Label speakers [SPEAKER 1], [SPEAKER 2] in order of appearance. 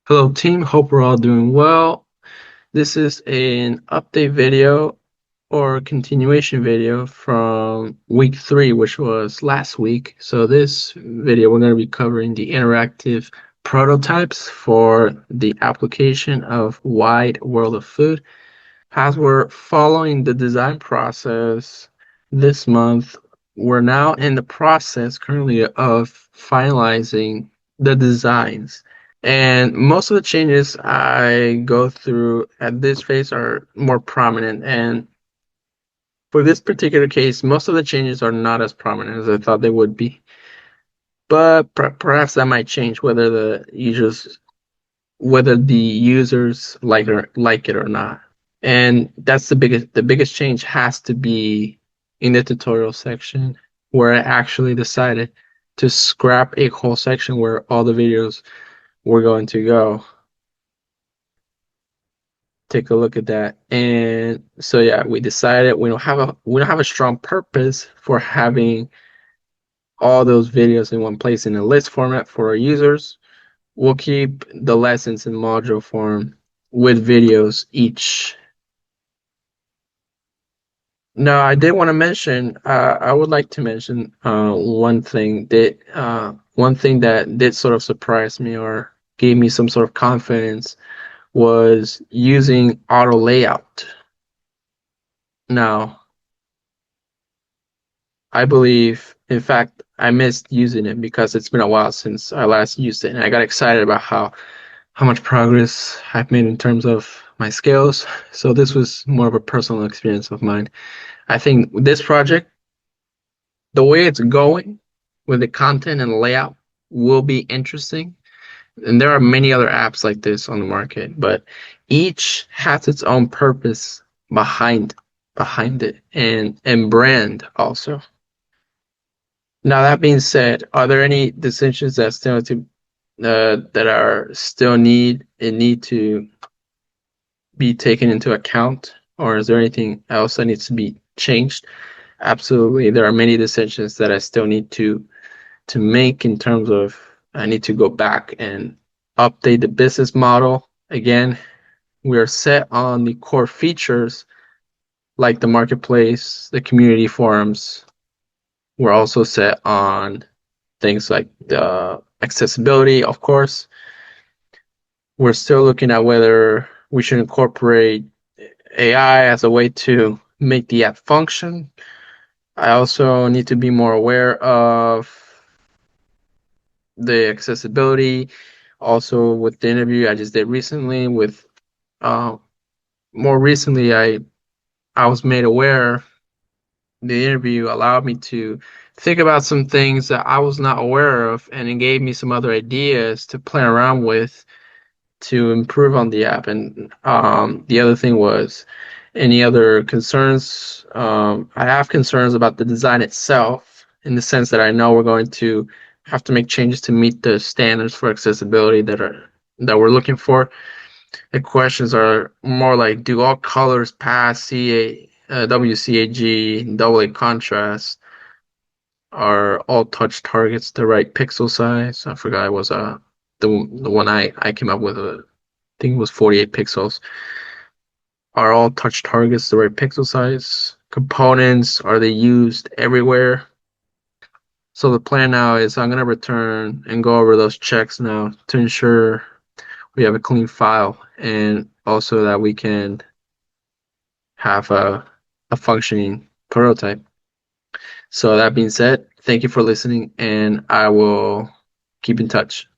[SPEAKER 1] Hello team, hope we're all doing well. This is an update video or continuation video from week 3, which was last week. So this video we're going to be covering the interactive prototypes for the application of Wide World of Food. As we're following the design process this month, we're now in the process currently of finalizing the designs. And most of the changes I go through at this phase are more prominent. And for this particular case, most of the changes are not as prominent as I thought they would be. But perhaps that might change whether the users like it or not. And that's the biggest change has to be in the tutorial section where I actually decided to scrap a whole section where all the videos were going to go. Take a look at that. And so yeah, we decided we don't have a strong purpose for having all those videos in one place in a list format for our users. We'll keep the lessons in module form with videos each. Now, I would like to mention one thing that did sort of surprise me or gave me some sort of confidence was using auto layout. Now, I believe, in fact, I missed using it because it's been a while since I last used it, and I got excited about how much progress I've made in terms of my skills. So this was more of a personal experience of mine. I think this project, the way it's going with the content and layout, will be interesting. And there are many other apps like this on the market, but each has its own purpose behind it and brand also. Now that being said, are there any decisions that are still need to be taken into account, or is there anything else that needs to be changed? Absolutely, there are many decisions that I still need to make in terms of I need to go back and update the business model. Again, we are set on the core features like the marketplace, the community forums. We're also set on things like the accessibility, of course. We're still looking at whether we should incorporate AI as a way to make the app function. I also need to be more aware of the accessibility. Also, with the interview I just did recently, uh, more recently, I was made aware. The interview allowed me to think about some things that I was not aware of, and it gave me some other ideas to play around with to improve on the app. And the other thing was any other concerns. I have concerns about the design itself in the sense that I know we're going to have to make changes to meet the standards for accessibility that we're looking for. The questions are more like, do all colors pass WCAG, double A contrast? Are all touch targets the right pixel size? I forgot it was the one I came up with. I think it was 48 pixels. Are all touch targets the right pixel size? Components, are they used everywhere? So the plan now is I'm going to return and go over those checks now to ensure we have a clean file and also that we can have a functioning prototype. So that being said, thank you for listening and I will keep in touch.